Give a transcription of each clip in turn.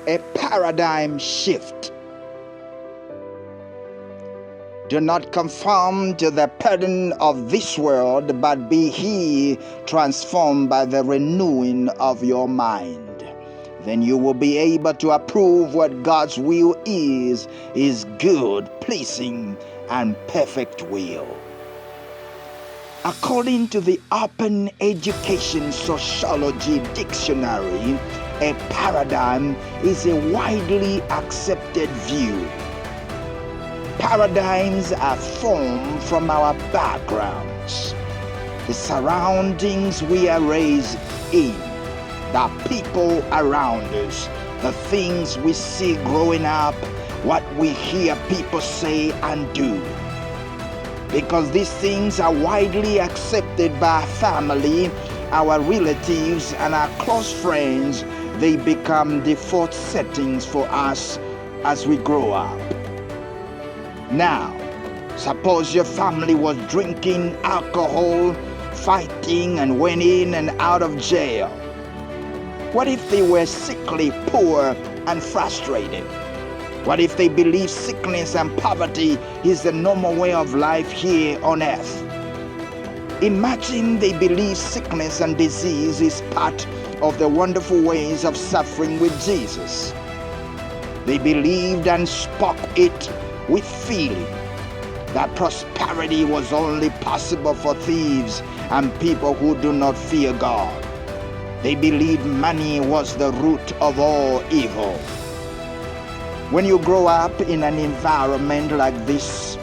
a paradigm shift. Do not conform to the pattern of this world, but be ye transformed by the renewing of your mind. Then you will be able to approve what God's will is, His good, pleasing, and perfect will. According to the Open Education Sociology Dictionary, a paradigm is a widely accepted view. Paradigms are formed from our backgrounds, the surroundings we are raised in, the people around us, the things we see growing up, what we hear people say and do. Because these things are widely accepted by our family, our relatives, and our close friends, they become default settings for us as we grow up. Now, suppose your family was drinking alcohol, fighting, and went in and out of jail. What if they were sickly, poor, and frustrated? What if they believe sickness and poverty is the normal way of life here on earth? Imagine they believe sickness and disease is part of the wonderful ways of suffering with Jesus. They believed and spoke it with feeling that prosperity was only possible for thieves and people who do not fear God. They believed money was the root of all evil. When you grow up in an environment like this,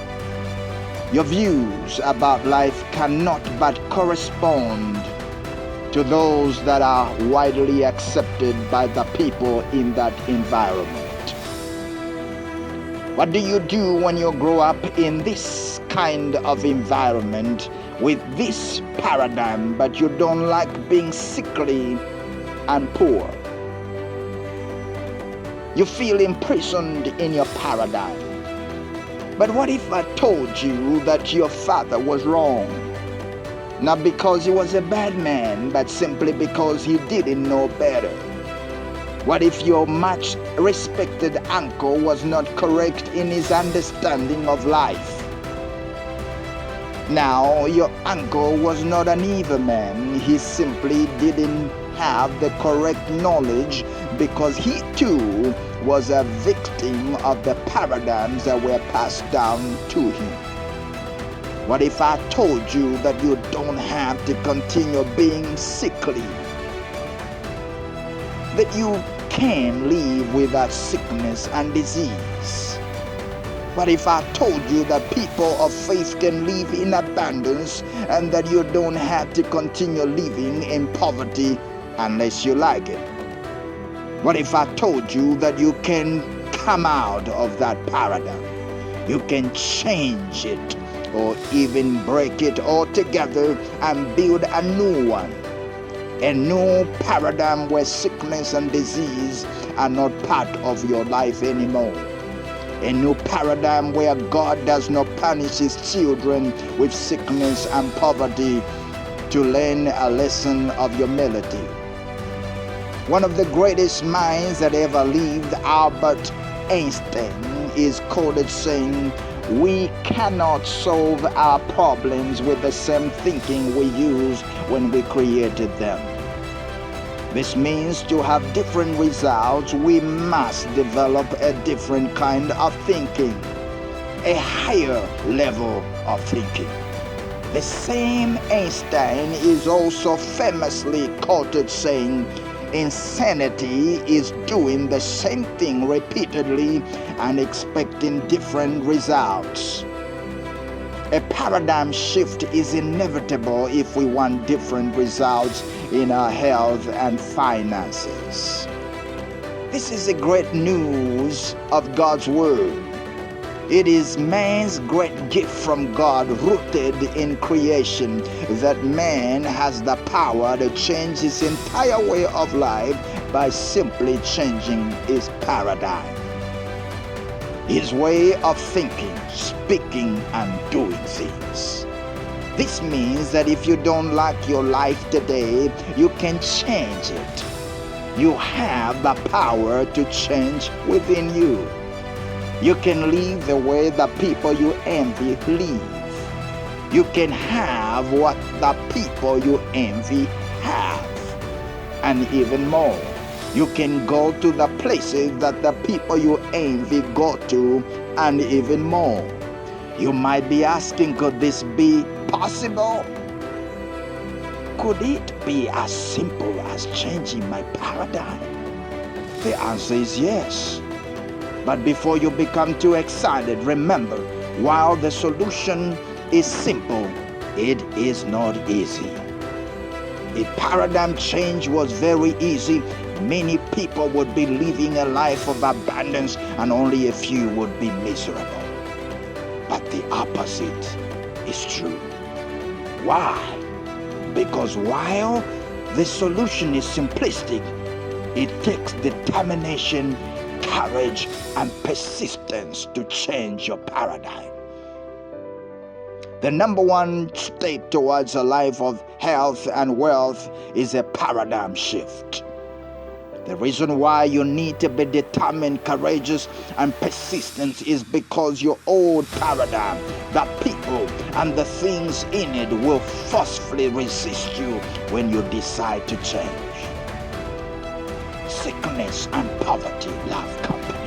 your views about life cannot but correspond to those that are widely accepted by the people in that environment. What do you do when you grow up in this kind of environment with this paradigm, but you don't like being sickly and poor? You feel imprisoned in your paradigm. But what if I told you that your father was wrong? Not because he was a bad man, but simply because he didn't know better. What if your much respected uncle was not correct in his understanding of life? Now, your uncle was not an evil man. He simply didn't have the correct knowledge because he too was a victim of the paradigms that were passed down to him. What if I told you that you don't have to continue being sickly? That you can live without sickness and disease? What if I told you that people of faith can live in abundance and that you don't have to continue living in poverty unless you like it? What if I told you that you can come out of that paradigm? You can change it or even break it altogether and build a new one. A new paradigm where sickness and disease are not part of your life anymore. A new paradigm where God does not punish His children with sickness and poverty to learn a lesson of humility. One of the greatest minds that ever lived, Albert Einstein, is quoted saying, "We cannot solve our problems with the same thinking we used when we created them." This means to have different results, we must develop a different kind of thinking, a higher level of thinking. The same Einstein is also famously quoted saying, "Insanity is doing the same thing repeatedly and expecting different results." A paradigm shift is inevitable if we want different results in our health and finances. This is the great news of God's Word. It is man's great gift from God, rooted in creation, that man has the power to change his entire way of life by simply changing his paradigm, his way of thinking, speaking, and doing things. This means that if you don't like your life today, you can change it. You have the power to change within you. You can live the way the people you envy live. You can have what the people you envy have. And even more, you can go to the places that the people you envy go to, and even more. You might be asking, could this be possible? Could it be as simple as changing my paradigm? The answer is yes. But before you become too excited, remember, while the solution is simple, it is not easy. If paradigm change was very easy, many people would be living a life of abundance and only a few would be miserable. But the opposite is true. Why? Because while the solution is simplistic, it takes determination, courage, and persistence to change your paradigm. The number one step towards a life of health and wealth is a paradigm shift. The reason why you need to be determined, courageous, and persistent is because your old paradigm, the people and the things in it, will forcefully resist you when you decide to change. Sickness and poverty love company.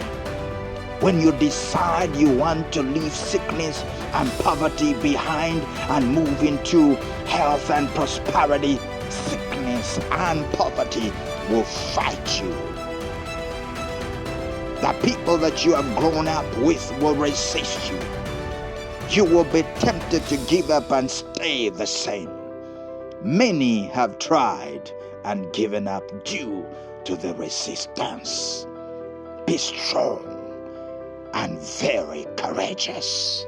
When you decide you want to leave sickness and poverty behind and move into health and prosperity, sickness and poverty will fight you. The people that you have grown up with will resist you. You will be tempted to give up and stay the same. Many have tried and given up due to the resistance. Be strong and very courageous.